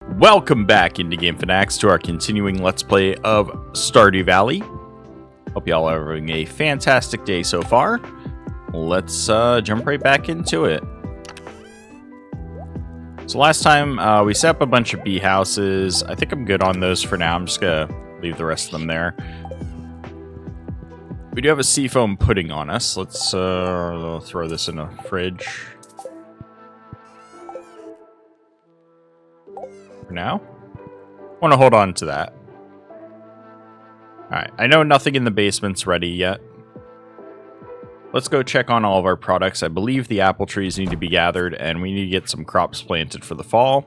Welcome back into Game Fanatics to our continuing Let's Play of Stardew Valley. Hope y'all are having a fantastic day so far. Let's jump right back into it. So last time we set up a bunch of bee houses. I think I'm good on those for now. I'm just gonna leave the rest of them there. We do have a seafoam pudding on us. Let's throw this in a fridge. For now. Want to hold on to that. Alright, I know nothing in the basement's ready yet. Let's go check on all of our products. I believe the apple trees need to be gathered, and we need to get some crops planted for the fall.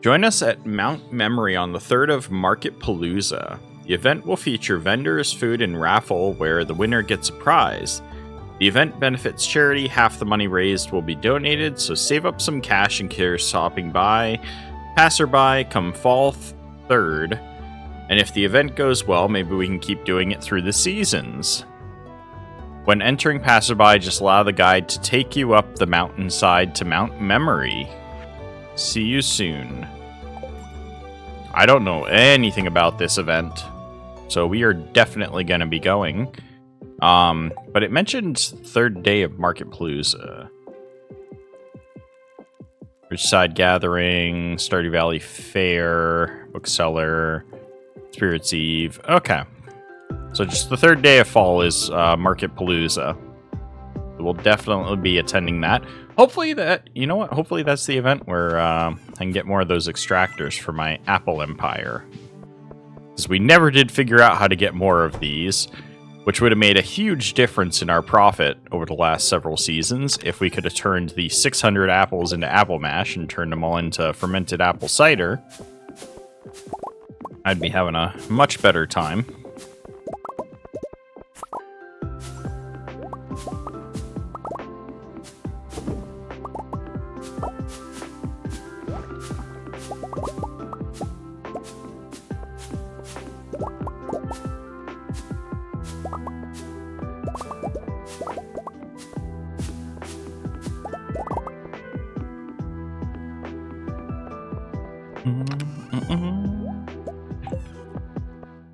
Join us at Mount Memory on the 3rd of Market Palooza. The event will feature vendors, food, and raffle where the winner gets a prize. The event benefits charity. Half the money raised will be donated, so save up some cash in case stopping by. Passerby come fall 3rd, and if the event goes well, maybe we can keep doing it through the seasons. When entering Passerby, just allow the guide to take you up the mountainside to Mount Memory. See you soon. I don't know anything about this event, so we are definitely going to be going. But it mentioned 3rd day of Market Palooza. Ridgeside Gathering, Stardew Valley Fair, Bookseller, Spirits Eve. Okay. So just the 3rd day of fall is Market Palooza. We'll definitely be attending that. Hopefully that, you know what? Hopefully that's the event where I can get more of those extractors for my Apple Empire. Because we never did figure out how to get more of these, which would have made a huge difference in our profit over the last several seasons if we could have turned the 600 apples into apple mash and turned them all into fermented apple cider. I'd be having a much better time.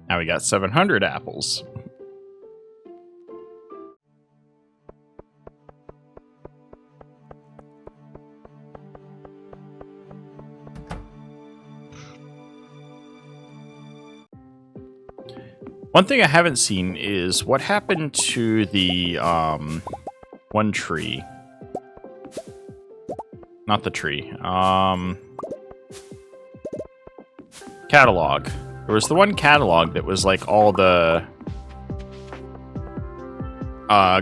Now we got 700 apples. One thing I haven't seen is what happened to the one tree. Not the tree. Catalog. There was the one catalog that was like all the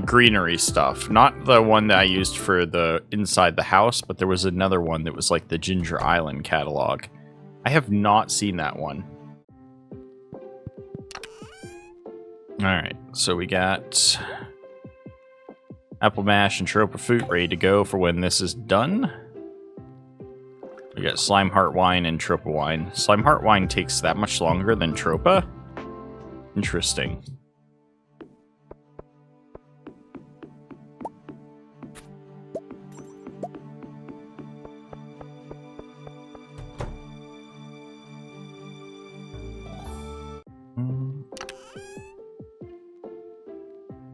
greenery stuff. Not the one that I used for the inside the house, but there was another one that was like the Ginger Island catalog. I have not seen that one. Alright, so we got apple mash and tropa fruit ready to go for when this is done. We got Slime Heart Wine and Tropa Wine. Slime Heart Wine takes that much longer than Tropa? Interesting.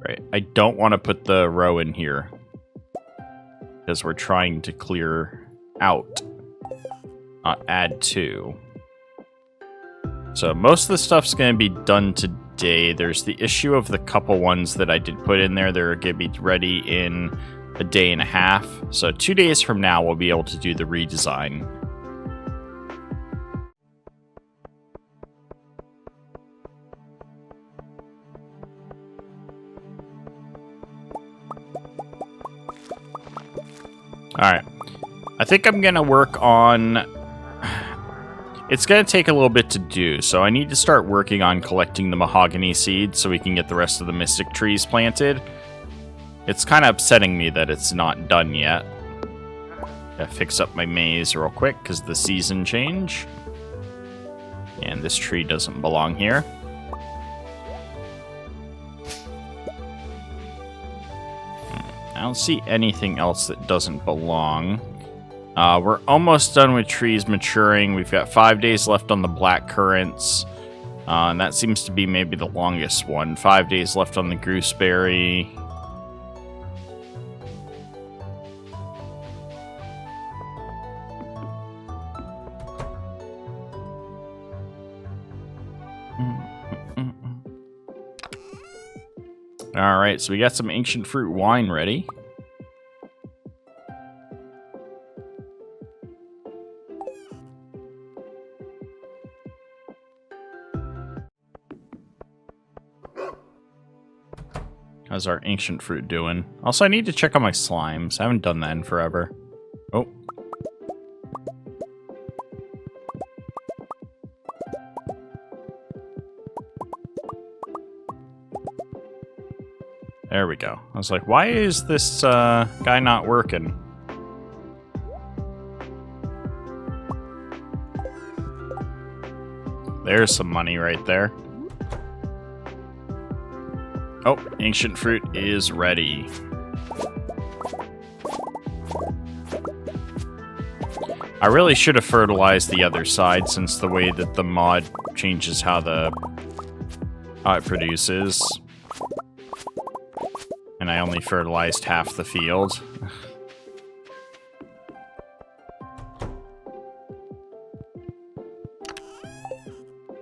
Right, I don't want to put the row in here because we're trying to clear out. Not add to. So most of the stuff's going to be done today. There's the issue of the couple ones that I did put in there. They're going to be ready in a day and a half. So 2 days from now, we'll be able to do the redesign. Alright. I think I'm going to work on... It's going to take a little bit to do, so I need to start working on collecting the mahogany seeds so we can get the rest of the mystic trees planted. It's kind of upsetting me that it's not done yet. Gotta fix up my maze real quick because of the season change. And this tree doesn't belong here. I don't see anything else that doesn't belong. We're almost done with trees maturing. We've got 5 days left on the black currants. And that seems to be maybe the longest one. 5 days left on the gooseberry. Alright, so we got some ancient fruit wine ready. How's our ancient fruit doing? Also, I need to check on my slimes. I haven't done that in forever. Oh. There we go. I was like, why is this guy not working? There's some money right there. Oh, ancient fruit is ready. I really should have fertilized the other side, since the way that the mod changes how it produces. And I only fertilized half the field.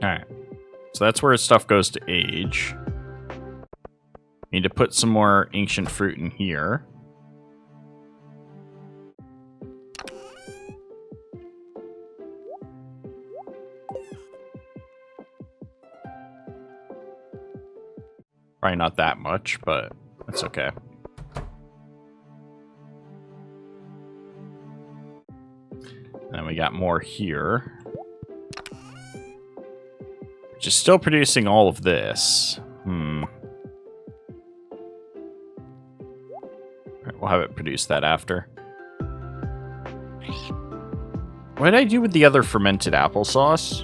Alright. So that's where stuff goes to age. Need to put some more ancient fruit in here. Probably not that much, but that's okay. Then we got more here. Which is still producing all of this. We'll have it produce that after. What did I do with the other fermented applesauce?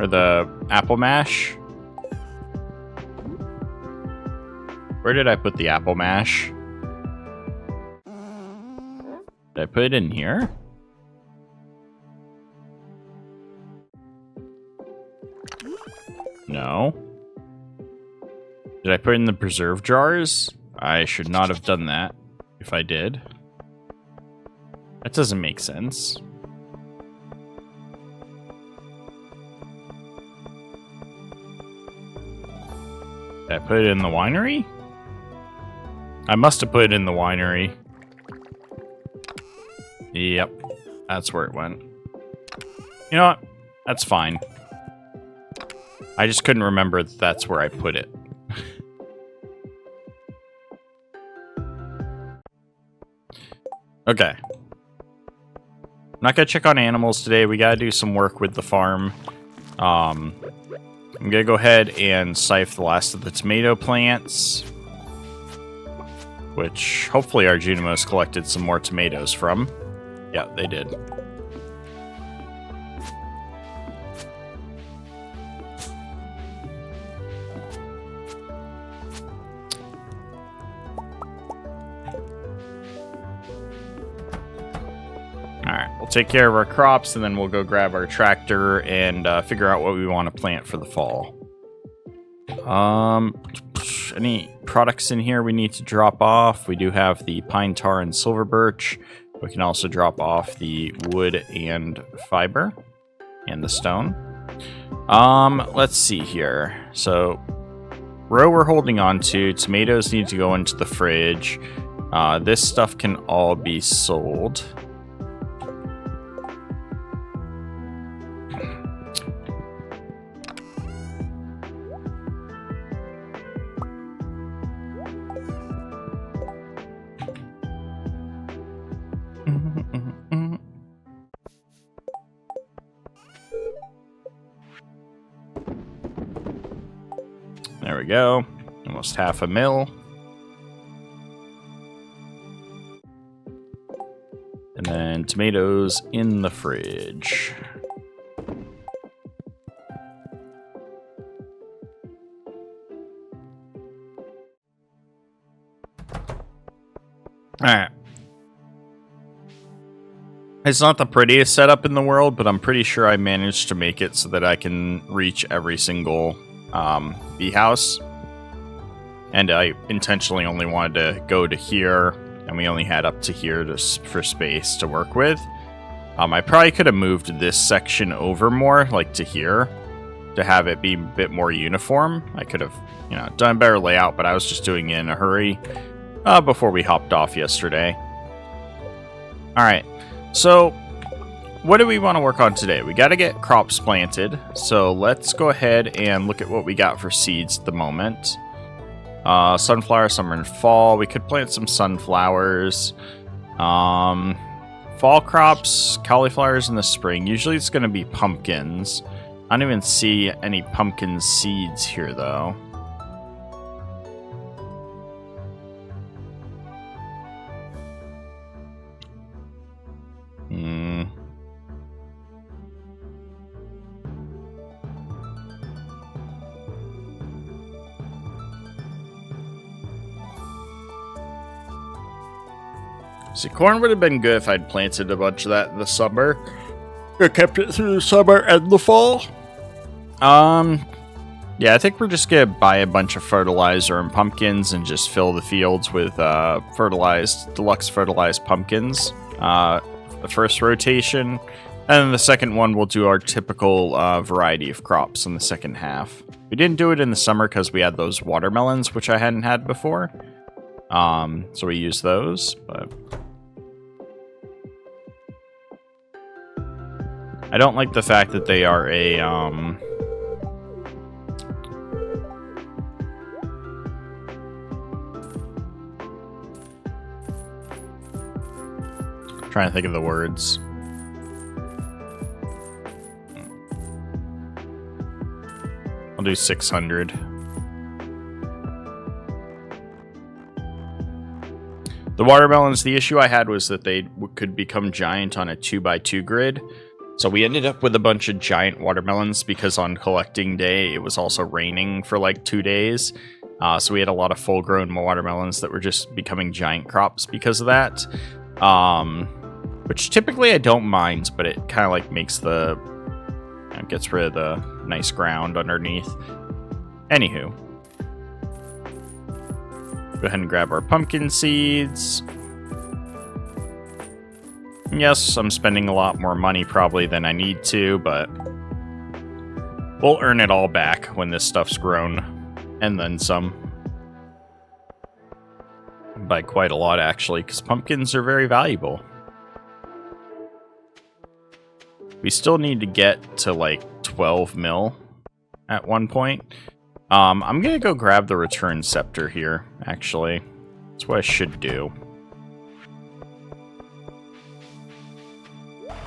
Or the apple mash? Where did I put the apple mash? Did I put it in here? No. Did I put it in the preserve jars? I should not have done that, if I did. That doesn't make sense. Did I put it in the winery? I must have put it in the winery. Yep, that's where it went. You know what? That's fine. I just couldn't remember that that's where I put it. Okay. I'm not gonna check on animals today. We gotta do some work with the farm. I'm gonna go ahead and scythe the last of the tomato plants. Which, hopefully our Junimos collected some more tomatoes from. Yeah, they did. Alright, we'll take care of our crops, and then we'll go grab our tractor and figure out what we want to plant for the fall. Any products in here we need to drop off? We do have the pine tar and silver birch. We can also drop off the wood and fiber and the stone. Let's see here. So, row we're holding on to. Tomatoes need to go into the fridge. This stuff can all be sold. There we go. Almost half a mil. And then tomatoes in the fridge. Alright. It's not the prettiest setup in the world, but I'm pretty sure I managed to make it so that I can reach every single bee house. And I intentionally only wanted to go to here, and we only had up to here for space to work with. I probably could have moved this section over more, like to here, to have it be a bit more uniform. I could have, done a better layout, but I was just doing it in a hurry before we hopped off yesterday. All right. So, what do we want to work on today? We got to get crops planted, so let's go ahead and look at what we got for seeds at the moment. Sunflower, summer, and fall. We could plant some sunflowers. Fall crops, cauliflowers in the spring. Usually it's going to be pumpkins. I don't even see any pumpkin seeds here, though. See, corn would have been good if I'd planted a bunch of that in the summer. I kept it through the summer and the fall. Yeah, I think we're just gonna buy a bunch of fertilizer and pumpkins and just fill the fields with deluxe fertilized pumpkins. The first rotation, and then the second one we'll do our typical variety of crops in the second half. We didn't do it in the summer because we had those watermelons, which I hadn't had before. So we use those, but I don't like the fact that they are a, trying to think of the words. I'll do 600. The watermelons, the issue I had was that they could become giant on a 2x2 grid. So we ended up with a bunch of giant watermelons because on collecting day, it was also raining for like 2 days. So we had a lot of full-grown watermelons that were just becoming giant crops because of that. Which typically I don't mind, but it kind of like makes gets rid of the nice ground underneath. Anywho. Go ahead and grab our pumpkin seeds. Yes, I'm spending a lot more money probably than I need to, but we'll earn it all back when this stuff's grown. And then some. By quite a lot, actually, because pumpkins are very valuable. We still need to get to like 12 mil at one point. I'm going to go grab the return scepter here, actually. That's what I should do.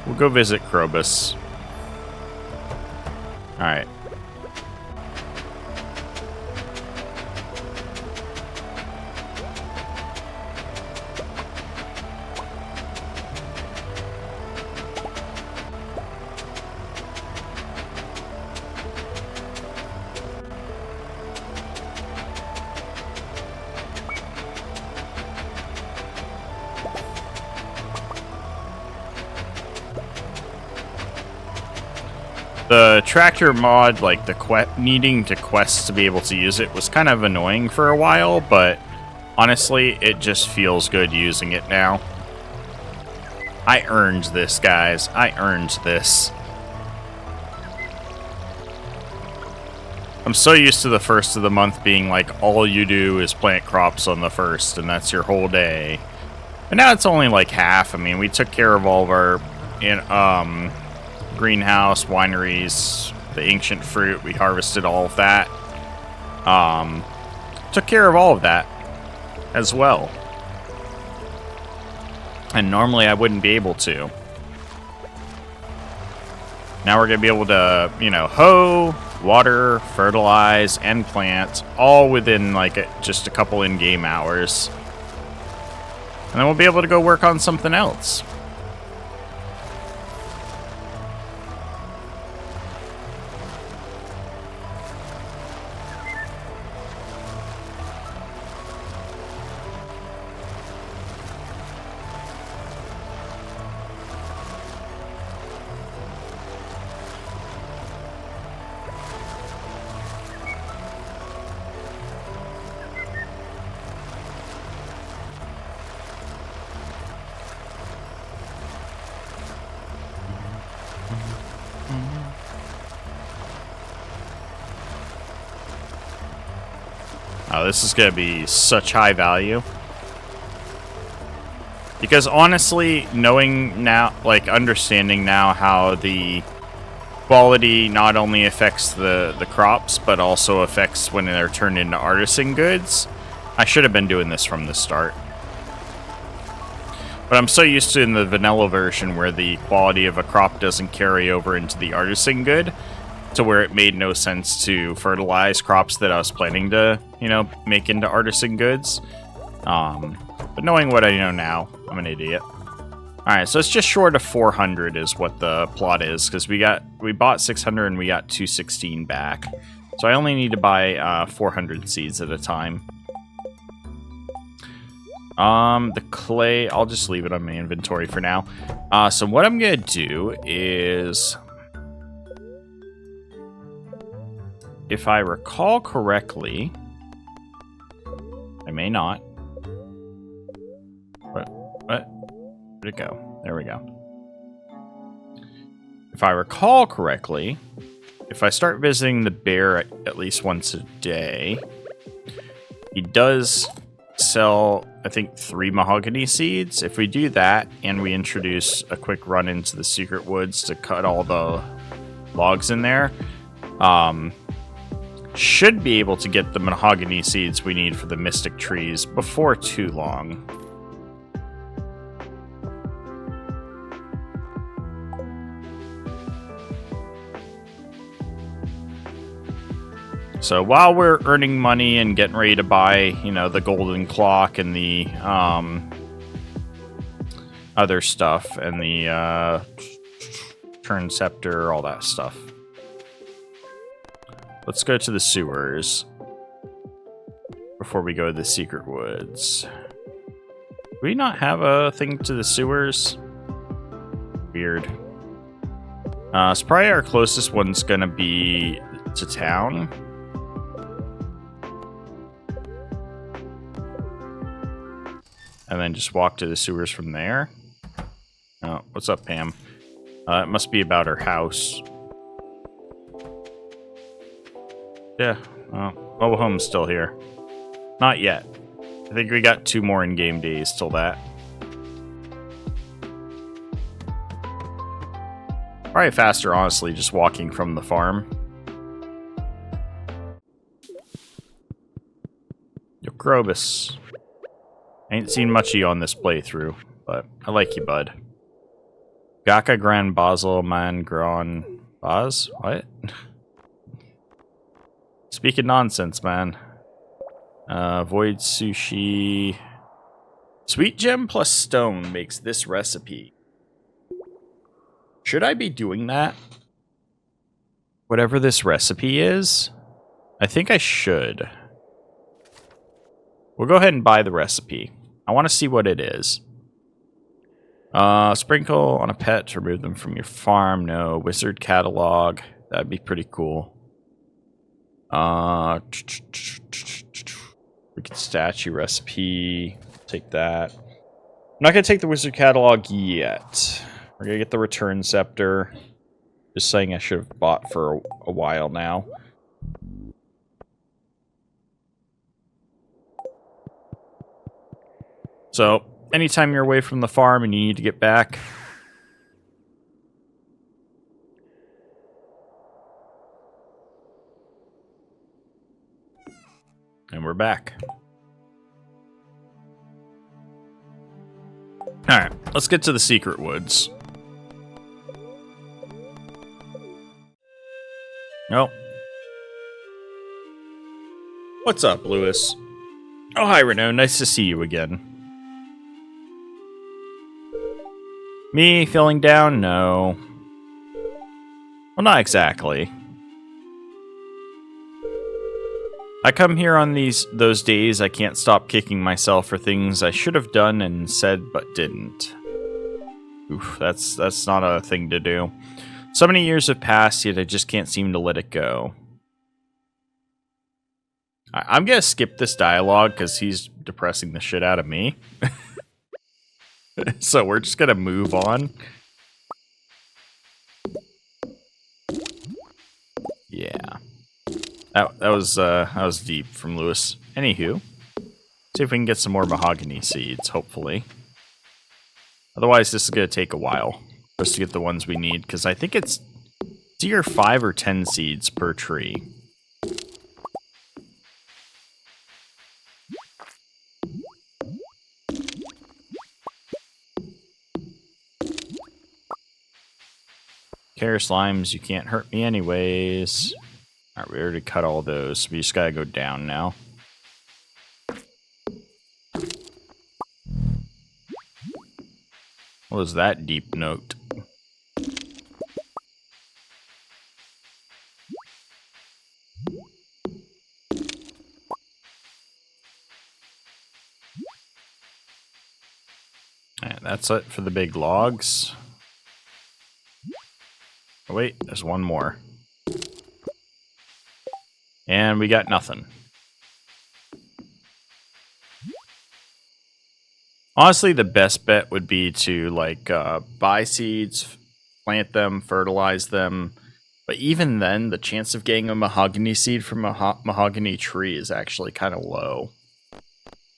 We'll go visit Krobus. Alright. The tractor mod, like the needing to quest to be able to use it, was kind of annoying for a while, but honestly, it just feels good using it now. I earned this, guys. I earned this. I'm so used to the first of the month being like, all you do is plant crops on the first, and that's your whole day. But now it's only like half. I mean, we took care of all of our greenhouse, wineries, the ancient fruit. We harvested all of that. Took care of all of that as well. And normally I wouldn't be able to. Now we're going to be able to, hoe, water, fertilize, and plant all within like just a couple in-game hours. And then we'll be able to go work on something else. Oh, this is going to be such high value. Because honestly, knowing now, like understanding now how the quality not only affects the crops, but also affects when they're turned into artisan goods, I should have been doing this from the start. But I'm so used to in the vanilla version where the quality of a crop doesn't carry over into the artisan good, to where it made no sense to fertilize crops that I was planning to, you know, make into artisan goods. But knowing what I know now, I'm an idiot. Alright, so it's just short of 400 is what the plot is, because we bought 600 and we got 216 back. So I only need to buy 400 seeds at a time. The clay, I'll just leave it on my inventory for now. So what I'm gonna do is, if I recall correctly, I may not. What? Where'd it go? There we go. If I recall correctly, if I start visiting the bear at least once a day, he does sell, I think, 3 mahogany seeds. If we do that and we introduce a quick run into the secret woods to cut all the logs in there, should be able to get the mahogany seeds we need for the mystic trees before too long. So while we're earning money and getting ready to buy, you know, the golden clock and the other stuff and the turn scepter, all that stuff. Let's go to the sewers before we go to the secret woods. Do we not have a thing to the sewers? Weird. So probably our closest one's gonna be to town. And then just walk to the sewers from there. Oh, what's up, Pam? It must be about her house. Yeah, mobile home's still here. Not yet. I think we got 2 more in-game days till that. Probably faster, honestly, just walking from the farm. Yo, Krobus. Ain't seen much of you on this playthrough, but I like you, bud. Gaka Gran Basel Man Gran Baz? What? Speaking nonsense, man. Void Sushi. Sweet gem plus stone makes this recipe. Should I be doing that? Whatever this recipe is? I think I should. We'll go ahead and buy the recipe. I want to see what it is. Sprinkle on a pet to remove them from your farm. No. Wizard catalog. That'd be pretty cool. Wicked statue recipe. Take that. I'm not going to take the wizard catalog yet. We're going to get the return scepter. Just saying I should have bought for a while now. So, anytime you're away from the farm and you need to get back, and we're back. Alright, let's get to the secret woods. Oh. What's up, Lewis? Oh, hi, Renault. Nice to see you again. Me feeling down? No. Well, not exactly. I come here on those days I can't stop kicking myself for things I should have done and said but didn't. Oof, that's not a thing to do. So many years have passed, yet I just can't seem to let it go. I'm gonna skip this dialogue because he's depressing the shit out of me. So we're just gonna move on. Yeah. That was deep from Lewis. Anywho, see if we can get some more mahogany seeds, hopefully. Otherwise, this is going to take a while just to get the ones we need, because I think it's either 5 or 10 seeds per tree. Care slimes, you can't hurt me anyways. Alright, we already cut all those. We just gotta go down now. What was that deep note? Alright, that's it for the big logs. Oh, wait, there's one more. And we got nothing. Honestly, the best bet would be to, like, buy seeds, plant them, fertilize them. But even then, the chance of getting a mahogany seed from a mahogany tree is actually kind of low.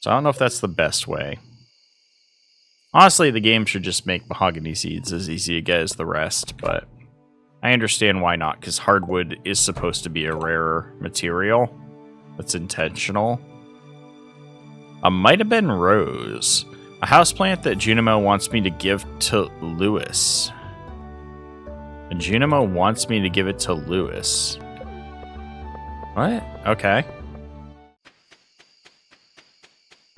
So I don't know if that's the best way. Honestly, the game should just make mahogany seeds as easy to get as the rest, but I understand why not, because hardwood is supposed to be a rarer material. That's intentional. Might have been rose. A houseplant that Junimo wants me to give to Lewis. Junimo wants me to give it to Lewis. What? Okay.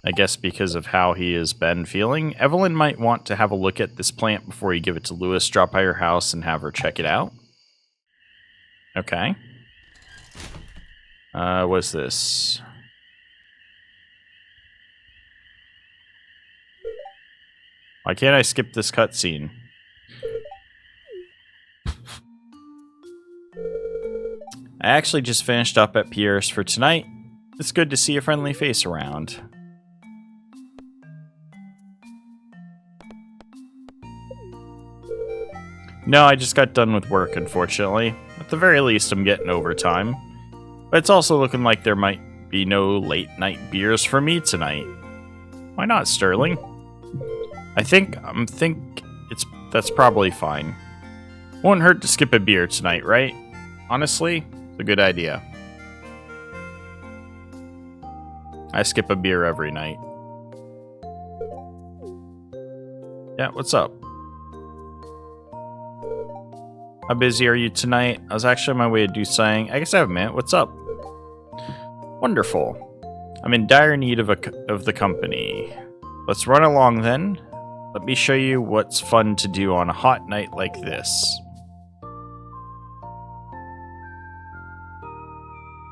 I guess because of how he has been feeling. Evelyn might want to have a look at this plant before you give it to Lewis. Drop by her house and have her check it out. Okay. What's this? Why can't I skip this cutscene? I actually just finished up at Pierre's for tonight. It's good to see a friendly face around. No, I just got done with work, unfortunately. At the very least, I'm getting overtime. But it's also looking like there might be no late-night beers for me tonight. Why not, Sterling? I think that's probably fine. Won't hurt to skip a beer tonight, right? Honestly, it's a good idea. I skip a beer every night. Yeah, what's up? How busy are you tonight? I was actually on my way to do something. I guess I have a minute. What's up? Wonderful. I'm in dire need of the company. Let's run along then. Let me show you what's fun to do on a hot night like this.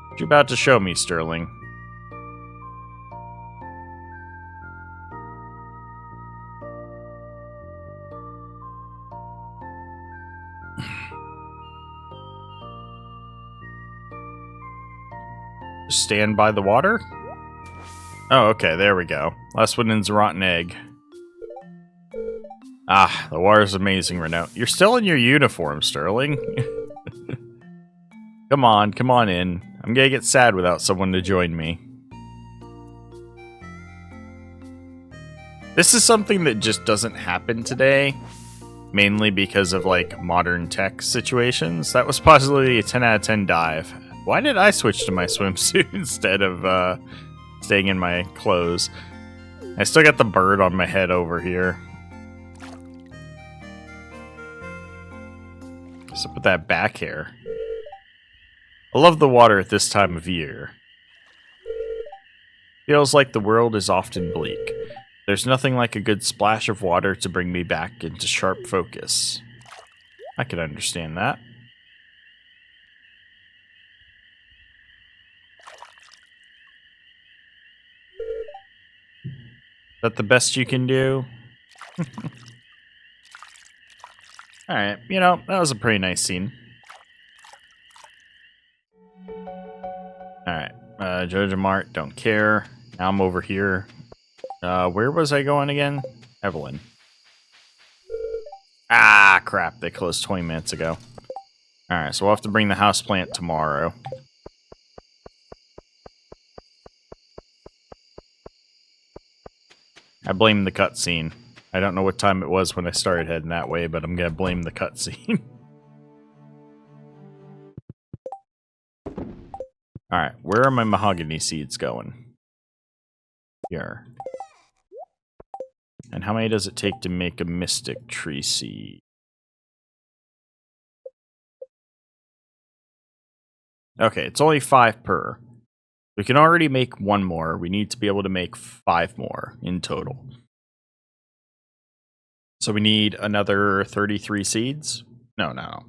What you about to show me, Sterling? Stand by the water? Oh, okay, there we go. Last one in's a rotten egg. Ah, the water's amazing right now. You're still in your uniform, Sterling. Come on in. I'm gonna get sad without someone to join me. This is something that just doesn't happen today. Mainly because of, like, modern tech situations. That was possibly a 10 out of 10 dive. Why did I switch to my swimsuit instead of staying in my clothes? I still got the bird on my head over here. What's up with that back hair? I love the water at this time of year. Feels like the world is often bleak. There's nothing like a good splash of water to bring me back into sharp focus. I can understand that. Is that the best you can do? Alright, you know, that was a pretty nice scene. Alright, Jojo Mart, don't care. Now I'm over here. Where was I going again? Evelyn. Ah, crap, they closed 20 minutes ago. Alright, so we'll have to bring the houseplant tomorrow. I blame the cutscene. I don't know what time it was when I started heading that way, but I'm gonna blame the cutscene. Alright, where are my mahogany seeds going? Here. And how many does it take to make a mystic tree seed? Okay, it's only 5 per. We can already make 1 more. We need to be able to make 5 more in total. So we need another 33 seeds? No.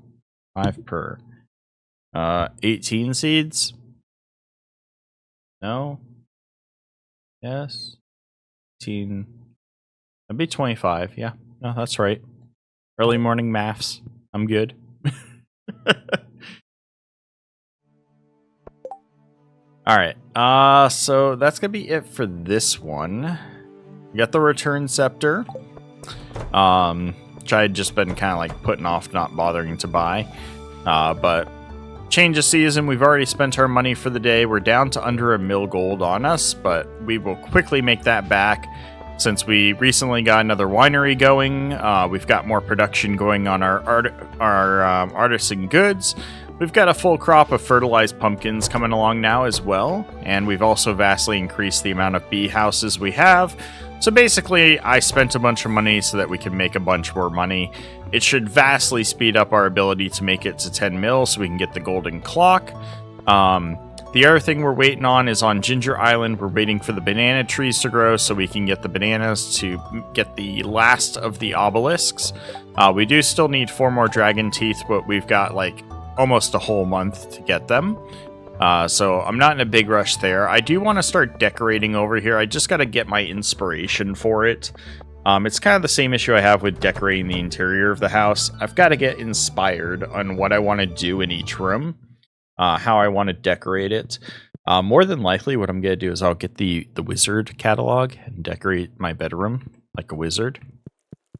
5 per. 18 seeds? No? Yes? 18. That'd be 25, yeah. No, that's right. Early morning maths. I'm good. Alright, so that's gonna be it for this one. We got the return scepter. Which I had just been kind of like putting off not bothering to buy. But change of season, we've already spent our money for the day. We're down to under 1 mil gold on us, but we will quickly make that back. Since we recently got another winery going, we've got more production going on our artisan goods. We've got a full crop of fertilized pumpkins coming along now as well, and we've also vastly increased the amount of bee houses we have. So basically, I spent a bunch of money so that we can make a bunch more money. It should vastly speed up our ability to make it to 10 mil so we can get the golden clock. The other thing we're waiting on is on Ginger Island. We're waiting for the banana trees to grow so we can get the bananas to get the last of the obelisks. We do still need 4 more dragon teeth, but we've got like almost a whole month to get them. So I'm not in a big rush there. I do want to start decorating over here. I just got to get my inspiration for it. It's kind of the same issue I have with decorating the interior of the house. I've got to get inspired on what I want to do in each room. How I want to decorate it. More than likely, what I'm going to do is I'll get the wizard catalog and decorate my bedroom like a wizard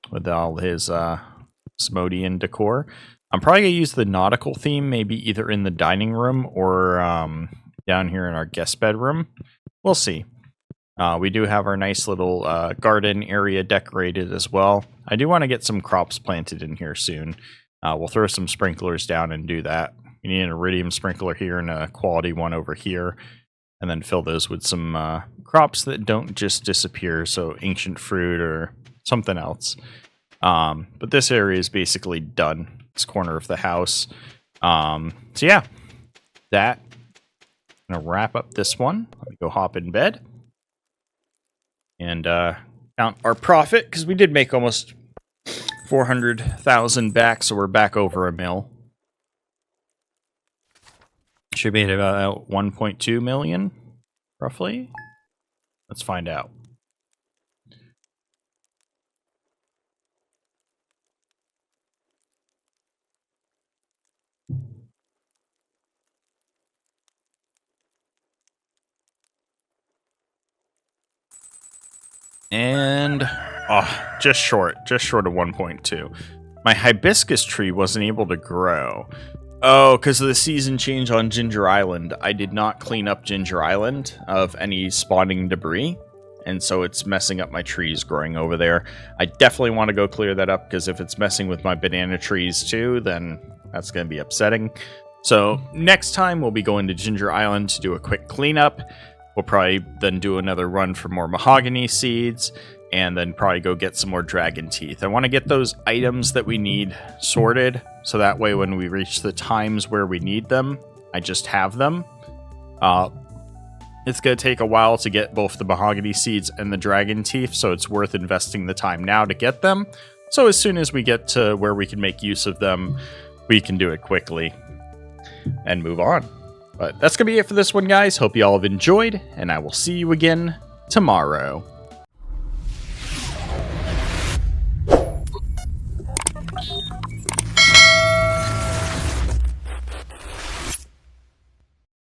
with all his Smodian decor. I'm probably going to use the nautical theme, maybe either in the dining room or down here in our guest bedroom. We'll see. We do have our nice little garden area decorated as well. I do want to get some crops planted in here soon. We'll throw some sprinklers down and do that. We need an iridium sprinkler here and a quality one over here. And then fill those with some crops that don't just disappear. So ancient fruit or something else. But this area is basically done. This corner of the house. So yeah. That. I'm going to wrap up this one. Let me go hop in bed. And count our profit. Because we did make almost 400,000 back. So we're back over 1 mil. Should be at about 1.2 million, roughly. Let's find out. And, just short of 1.2. My hibiscus tree wasn't able to grow. Oh, because of the season change on Ginger Island, I did not clean up Ginger Island of any spawning debris, and so it's messing up my trees growing over there. I definitely want to go clear that up, because if it's messing with my banana trees too, then that's going to be upsetting. So next time we'll be going to Ginger Island to do a quick cleanup. We'll probably then do another run for more mahogany seeds, and then probably go get some more dragon teeth. I want to get those items that we need sorted, so that way when we reach the times where we need them, I just have them. It's going to take a while to get both the mahogany seeds and the dragon teeth, so it's worth investing the time now to get them. So as soon as we get to where we can make use of them, we can do it quickly and move on. But that's going to be it for this one, guys. Hope you all have enjoyed, and I will see you again tomorrow.